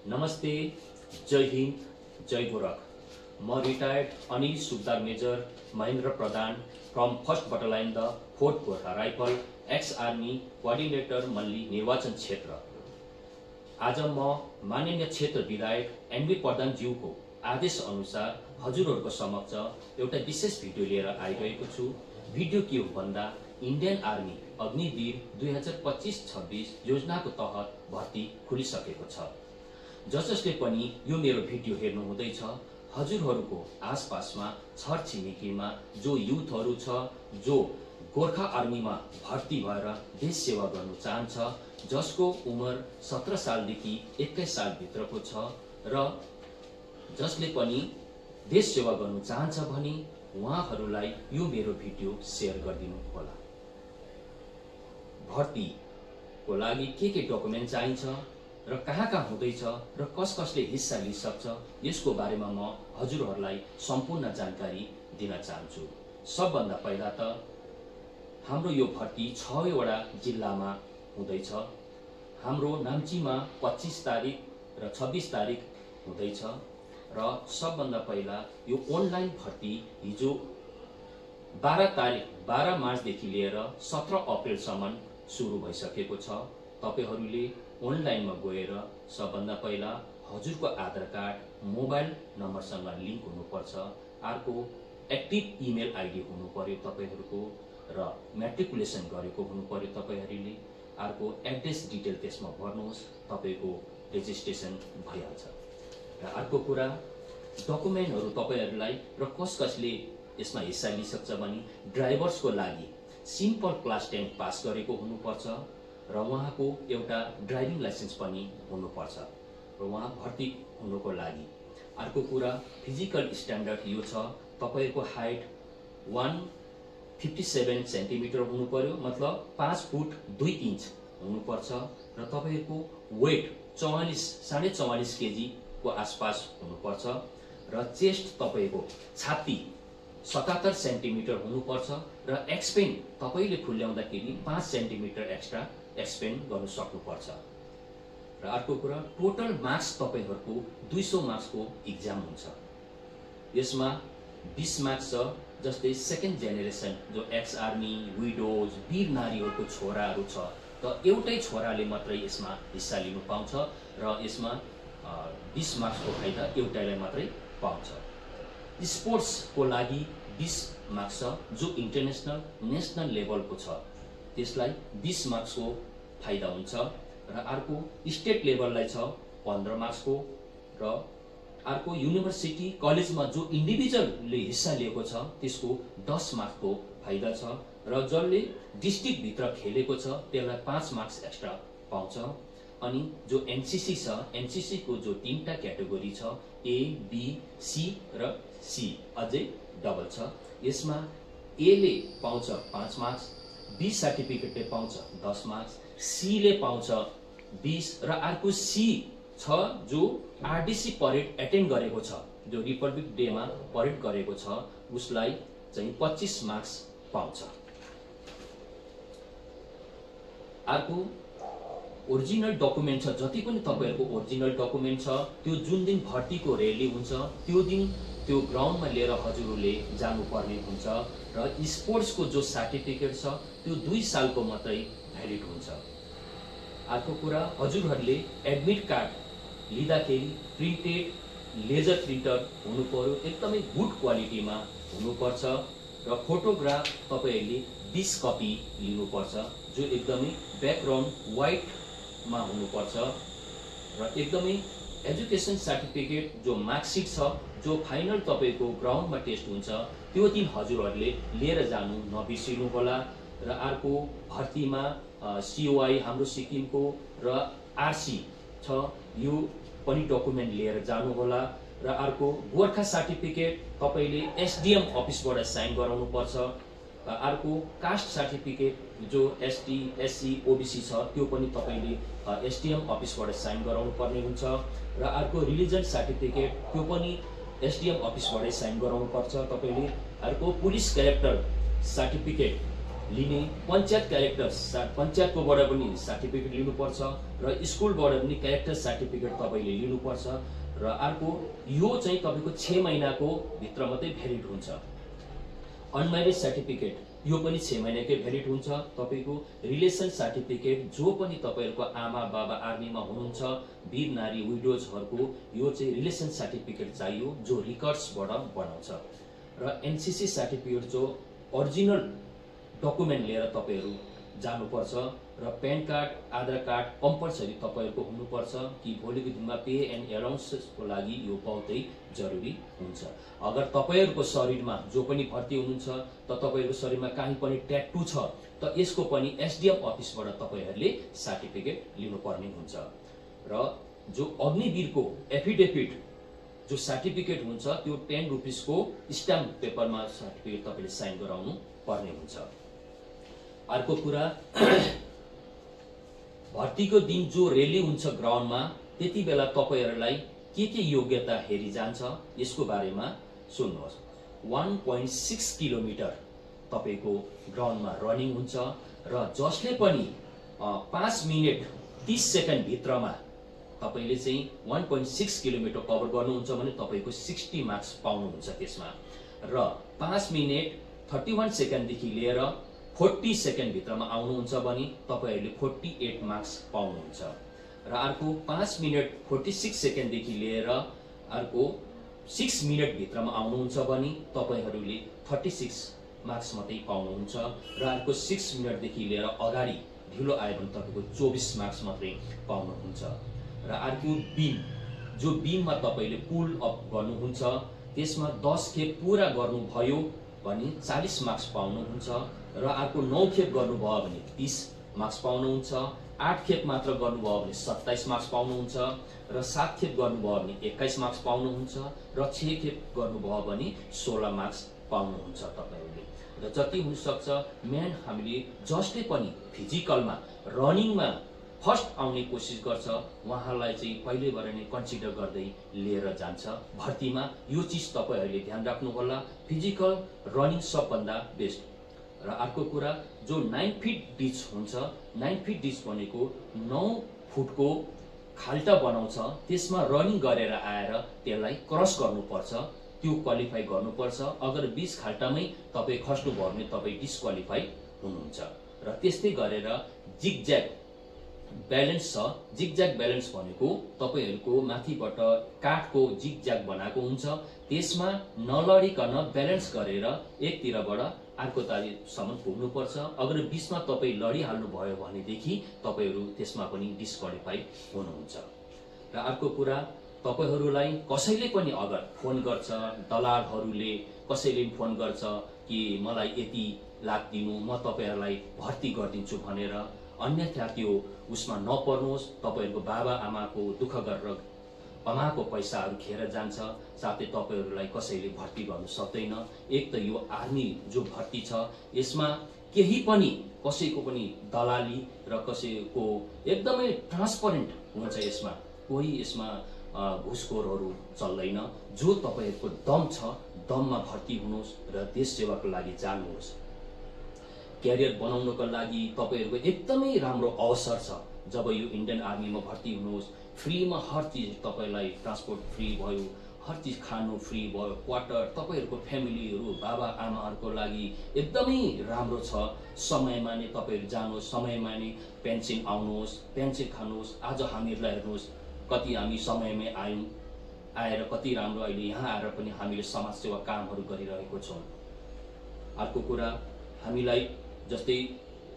नमस्ते, जय हिंद, जय गोरख। म retired Anil subedar major Mahendra Pradhan from 1st battalion the 4th Gorkha rifle ex army coordinator Malli निर्वाचन क्षेत्र। आज म माननीय क्षेत्र विधायक एनबी प्रधानज्यूको आदेश अनुसार हजुरहरूको समक्ष एउटा विशेष भिडियो लिएर आइरहेको छु। भिडियो के हो भन्दा इन्डियन आर्मी अग्निवीर 2025-26 योजनाको तहत भर्ती खुलिसकेको छ। जसले पनि यो मेरो भिडियो हेर्नु हुँदैछ, हजुरहरूको आसपासमा छरछिमेकीमा जो युथहरू छ, जो गोर्खा आर्मीमा भर्ती भएर देश सेवा गर्नु चाहन्छ, जसको उमेर 17 सालदेखि 21 साल भित्रको छ र जसले पनि देश सेवा गर्नु चाहन्छ भने उहाँहरूलाई यो मेरो भिडियो शेयर गरिदिनु होला। भर्तीको लागि के डकुमेन्ट चाहिन्छ र कहाँ हुँदैछ र कसले हिस्सा लिन सक्छ, यसको बारेमा म हजुरहरूलाई सम्पूर्ण जानकारी दिन चाहन्छु। सबभन्दा पहिला त हाम्रो यो भर्ती 6 वटा जिल्लामा हुँदैछ। हाम्रो नाम्चीमा 25 तारिक र 26 तारिक हुँदैछ र सबभन्दा पहिला यो अनलाइन भर्ती हिजो 12 मार्चदेखि लिएर 17 अप्रिलसम्म सुरु भइसकेको छ। तपाईहरूले अनलाइनमा गएर सबभन्दा पहिला हजुरको आधार कार्ड, मोबाइल नम्बरसँग लिंक हुनुपर्छ। अर्को एक्टिभ इमेल आइडी हुनु पर्यो तपाईहरूको र म्याट्रिकुलेसन गरेको हुनु पर्यो तपाईहरूले। अर्को एड्रेस डिटेल त्यसमा भर्नुहोस्, तपाईको रेजिस्ट्रेसन भइहाल्छ। र अर्को कुरा, डकुमेन्टहरू तपाईहरूलाई र कसले यसमा हिस्सा लिन सक्छ भने ड्राइभर्सको लागि सिम्पल क्लास 10 पास गरेको हुनुपर्छ र उहाँको एउटा ड्राइभिङ लाइसेन्स पनि हुनुपर्छ र उहाँ भर्ती हुनुको लागि। अर्को कुरा, फिजिकल स्ट्यान्डर्ड यो छ, तपाईको हाइट 157 सेन्टिमिटर हुनु पर्यो, मतलब 5 फुट 2 इन्च हुनुपर्छ र तपाईको वेट 44.5 केजी को आसपास हुनुपर्छ र चेस्ट तपाईको छाती 77 सेन्टिमिटर हुनुपर्छ र एक्सपेन्ड तपाईले खुल्याउँदाखेरि 5 सेन्टिमिटर एक्स्ट्रा एक्सपेन्ड गर्न सक्नुपर्छ। र अर्को कुरा, टोटल मार्क्स तपाईहरुको 200 मार्क्सको एक्जाम हुन्छ। यसमा 20 मार्क्स छ, जस्तै सेकेन्ड जेनेरेसन जो एक्स आर्मी, विडोज, वीर नारीहरुको छोराहरु छ, त एउटै छोराले मात्रै यसमा हिस्सा लिनु पाउँछ र यसमा 20 मार्क्सको फाइदा एउटैलाई मात्रै पाउँछ। स्पोर्ट्सको लागि 20 मार्क्स छ, जो इन्टरनेशनल नेशनल लेभलको छ, त्यसलाई 20 मार्क्सको फाइदा हुन्छ र अर्को स्टेट लेभललाई छ 15 मार्क्सको र अर्को युनिभर्सिटी कलेजमा जो इन्डिभिजुअलले हिस्सा लिएको छ त्यसको 10 मार्क्सको फाइदा छ र जसले डिस्ट्रिक्ट भित्र खेलेको छ त्यसलाई 5 मार्क्स एक्स्ट्रा पाउँछ। अनि जो एनसीसी छ, एनसीसी को जो 3टा क्याटेगोरी छ, ए, बी, सी र सी अझै डबल छ। यसमा ए ले पाउँछ 5 मार्क्स, बी सर्टिफिकेटले पाउँछ 10 मार्क्स, सी ले पाउँछ 20 र अर्को सी छ जो आरडीसी परेड एटेन्ड गरेको छ, जो रिपब्लिक डे मा परेड गरेको छ, उसलाई चाहिँ 25 मार्क्स पाउँछ। अर्को ओरिजिनल डकुमेन्ट छ, जति पनि तपाईहरुको ओरिजिनल डकुमेन्ट छ त्यो जुन दिन भर्तीको र्याली हुन्छ त्यो दिन त्यो ग्राउन्डमा लिएर हजुरहरूले जानुपर्ने हुन्छ र स्पोर्ट्सको जो सर्टिफिकेट छ त्यो 2 सालको मात्रै भ्यालिड हुन्छ। अर्को कुरा, हजुरहरूले एडमिट कार्ड लिँदाखेरि प्रिन्टेड लेजर प्रिन्टर हुनु पर्यो, एकदमै गुड क्वालिटीमा हुनुपर्छ र फोटोग्राफ तपाईहरूले 20 कपी लिनुपर्छ, जो एकदमै ब्याकग्राउन्ड व्हाइट मा हुनुपर्छ र एकदमै एजुकेसन सर्टिफिकेट जो मार्कसिट छ, जो फाइनल तपाईको ग्राउन्डमा टेस्ट हुन्छ त्यो दिन हजुरहरूले लिएर जानु नबिर्सिनु होला। र अर्को भर्तीमा सीओआई हाम्रो सिक्किमको र आरसी छ, यो पनि डकुमेन्ट लिएर जानु होला। र अर्को गोर्खा सर्टिफिकेट तपाईले एसडीएम अफिसबाट साइन गराउनु पर्छ। अर्को कास्ट सर्टिफिकेट जो एसटी, एससी, ओबीसी छ त्यो पनि तपाईले एसडीएम अफिसबाट साइन गराउनु पर्ने हुन्छ। र अर्को रिलिजन सर्टिफिकेट त्यो पनि एसडीएम अफिसबाट साइन गराउनु पर्छ तपाईले। अर्को पुलिस क्यारेक्टर सर्टिफिकेट लिने, पञ्चायत पञ्चायतकोबाट पनि सर्टिफिकेट लिनुपर्छ र स्कुलबाट पनि क्यारेक्टर सर्टिफिकेट तपाईँले लिनुपर्छ र अर्को यो चाहिँ तपाईँको 6 महिनाको भित्र मात्रै भ्यालिड हुन्छ। अनम्यारिड सर्टिफिकेट यो पनि 6 महिनाकै भ्यालिड हुन्छ। तपाईँको रिलेसन सर्टिफिकेट जो पनि तपाईँहरूको आमा बाबा आर्मीमा हुनुहुन्छ, वीर नारी विडोजहरूको यो चाहिँ रिलेसन सर्टिफिकेट चाहियो जो रिकर्ड्सबाट बनाउँछ र एनसीसी सर्टिफिकेट जो ओरिजिनल डकुमेन्ट लिएर तपाईँहरू जानुपर्छ र प्यान कार्ड आधार कार्ड कम्पलसरी तपाईँहरूको हुनुपर्छ कि भोलिको दिनमा पे एन्ड एलाउन्सेसको लागि यो बहुतै जरुरी हुन्छ। अगर तपाईँहरूको शरीरमा जो पनि भर्ती हुनुहुन्छ त तपाईँहरूको शरीरमा कहीँ पनि ट्याटू छ त यसको पनि एसडीएम अफिसबाट तपाईँहरूले सर्टिफिकेट लिनुपर्ने हुन्छ र जो अग्निवीरको एफिडेभिट जो सर्टिफिकेट हुन्छ त्यो 10 रुपिसको स्ट्याम्प पेपरमा सर्टिफिकेट तपाईँले साइन गराउनु पर्ने हुन्छ। अर्को कुरा भर्तीको दिन जो रेली हुन्छ ग्राउन्डमा त्यति बेला तपाईहरुलाई के योग्यता हेरी जान्छ यसको बारेमा सुन्नुहोस्। 1.6 किलोमिटर तपाईको ग्राउन्डमा रनिङ हुन्छ र जसले पनि 5 मिनेट 30 सेकेन्ड भित्रमा तपाईले चाहिँ 1.6 किलोमिटर कभर गर्नुहुन्छ भने तपाईको 60 मार्क्स पाउनुहुन्छ त्यसमा र 5 मिनेट 31 सेकेन्ड देखि लिएर 40 सेकेन्ड भित्रमा आउनुहुन्छ भने तपाईहरुले 48 मार्क्स पाउनुहुन्छ र अर्को 5 मिनेट 46 सेकेन्ड देखि लिएर अर्को 6 मिनेट भित्रमा आउनुहुन्छ भने तपाईहरुले 36 मार्क्स मात्रै पाउनुहुन्छ र अर्को 6 मिनेट देखि लिएर अगाडि ढिलो आयो भने तपाईको 24 मार्क्स मात्रै पाउनुहुन्छ र अर्को बीम जो बीममा तपाईले पुल अप गर्नुहुन्छ त्यसमा 10 खेप पूरा गर्नुभयो भने 40 मार्क्स पाउनुहुन्छ र अर्को 9 खेप गर्नुभयो भने 30 मार्क्स पाउनुहुन्छ, 8 खेप मात्र गर्नुभयो भने 27 मार्क्स पाउनुहुन्छ र 7 खेप गर्नुभयो भने 21 मार्क्स पाउनुहुन्छ र 6 खेप गर्नुभयो भने 16 मार्क्स पाउनुहुन्छ तपाईहरुले। र जति हुन सक्छ म्यान हामीले जसले पनि फिजिकलमा रनिङमा फर्स्ट आउने कोसिस गर्छ उहाँलाई चाहिँ पहिलेबाट नै कन्सिडर गर्दै लिएर जान्छ भर्तीमा। यो चीज तपाईहरुले ध्यान राख्नु होला, फिजिकल रनिङ सबभन्दा बेस्ट। र अर्को कुरा जो 9 फिट डिच हुन्छ, 9 फिट डिच भनेको 9 फुटको खाल्टा बनाउँछ त्यसमा रनिङ गरेर आएर त्यसलाई क्रस गर्नुपर्छ, त्यो क्वालिफाई गर्नुपर्छ। अगर 20 खाल्टामै तपाई खस्नुभयो भने तपाई डिस्क्वालिफाई हुनुहुन्छ। र त्यस्तै गरेर जिगज्याग ब्यालेन्स छ। जिगज्याग ब्यालेन्स भनेको तपाईहरुको माथिबाट काठको जिगज्याग बनाएको हुन्छ, त्यसमा नलडिकन ब्यालेन्स गरेर एकतिरबाट अर्को तारीसम्म पुग्नुपर्छ। अगर बीचमा तपाई लडिहाल्नु भयो भनेदेखि तपाईहरु त्यसमा पनि डिस्क्वालिफाई हुनुहुन्छ। र अर्को कुरा तपाईहरुलाई कसैले पनि अगर फोन गर्छ, दलालहरुले कसैले फोन गर्छ कि मलाई यति लाख दिनु म तपाईहरुलाई भर्ती गर्दिन्छु भनेर, अन्यथा त्यो उसमा नपर्नुहोस्। तपाईहरुको बाबा आमाको दुःख गरेर कमाएको पैसाहरु खेर जान्छ, साथै तपाईहरुलाई कसैले भर्ती गर्न सक्दैन। एक त यो आर्मी जो भर्ती छ यसमा केही पनि कसैको पनि दलाली र कसैको एकदमै ट्रान्सपरेन्ट हुन्छ। यसमा कोही यसमा घुसखोरहरु चल्दैन। जो तपाईहरुको दम छ दममा भर्ती हुनुहोस् र देश सेवाको लागि जानुहोस्। क्यारियर बनाउनको लागि तपाईहरुको एकदमै राम्रो अवसर छ। जब यो इन्डियन आर्मीमा भर्ती हुनुहोस्, फ्रीमा हर चीज तपाईलाई ट्रान्सपोर्ट फ्री भयो, हर चीज खानु फ्री भयो, क्वार्टर तपाईहरुको फ्यामिलीहरु बाबा आमाहरुको लागि एकदमै राम्रो छ। समयमा नै तपाईहरु जानुहोस्, समयमा नै पेन्सन आउनुहोस्, पेन्सन खानुहोस्। आज हामीहरुलाई हेर्नुहोस् कति हामी समयमै आएर कति राम्रो अहिले यहाँ आएर पनि हामीले समाज सेवा कामहरु गरिरहेको छौं। अर्को कुरा हामीलाई जस्तै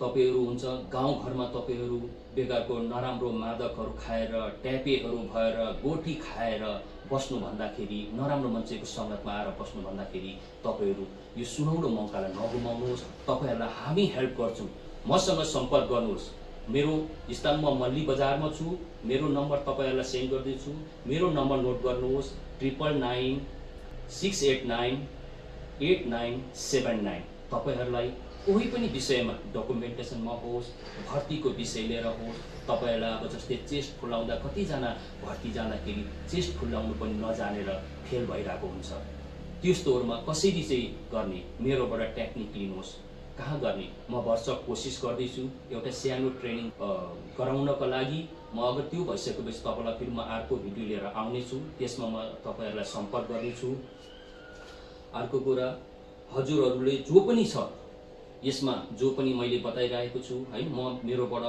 तपाईहरु हुन्छ गाउँ घरमा तपाईहरु बेकारको नराम्रो मादकहरु खाएर ट्यापेहरु भएर गोटी खाएर बस्नु भन्दाखेरि, नराम्रो मान्छेको संगतमा आएर बस्नु भन्दाखेरि तपाईहरु यो सुनौलो मौकालाई नगुमाउनुहोस्। तपाईहरुलाई हामी हेल्प गर्छौं, मसँग सम्पर्क गर्नुहोस्। मेरो स्थान म मल्ली बजारमा छु, मेरो नम्बर तपाईहरुलाई सेन्ड गर्दैछु। मेरो नम्बर नोट गर्नुहोस् 9996898979। तपाईहरुलाई कोही पनि विषयमा डकुमेन्टेसनमा होस्, भर्तीको विषय लिएर होस्, तपाईहरुलाई अब जस्तै चेस्ट फुलाउँदा कतिजना भर्ती जाँदाखेरि चेस्ट फुलाउनु पनि नजानेर फेल भइरहेको हुन्छ। त्यस्तोहरुमा कसरी चाहिँ गर्ने मेरोबाट टेक्निक लिनुहोस्। कहाँ गर्ने म वर्ष कोसिस गर्दैछु एउटा सानो ट्रेनिङ गराउनको लागि। म अगर त्यो भइसकेपछि तपाईँलाई फेरि म अर्को भिडियो लिएर आउनेछु, त्यसमा म तपाईँहरूलाई सम्पर्क गर्नेछु। अर्को कुरा, हजुरहरूले जो पनि छ यसमा, जो पनि मैले बताइरहेको छु है, म मेरोबाट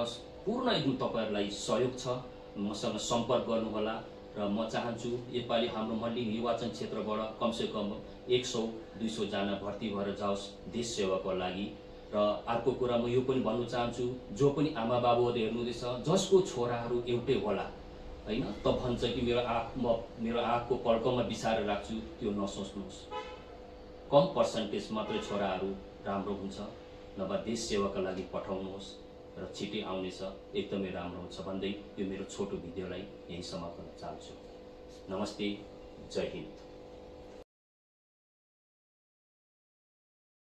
पूर्ण एकदम तपाईँहरूलाई सहयोग छ, मसँग सम्पर्क गर्नुहोला। र म चाहन्छु यसपालि हाम्रो मल्ली निर्वाचन क्षेत्रबाट कमसेकम 100-200 जना भर्ती भएर जाओस् देश सेवाको लागि। र अर्को कुरा म यो पनि भन्नु चाहन्छु, जो पनि आमा बाबुहरू हेर्नुहुँदैछ जसको छोराहरू एउटै होला हैन, त भन्छ कि मेरो आँखको पल्कोमा बिसाएर राख्छु, त्यो नसोच्नुहोस्। कम पर्सेन्टेज मात्रै छोराहरू राम्रो हुन्छ, नभए देश सेवाका लागि पठाउनुहोस् र छिटै आउनेछ, एकदमै राम्रो हुन्छ भन्दै यो मेरो छोटो भिडियोलाई यही समाप्त गर्न चाहन्छु। नमस्ते, जय हिन्द।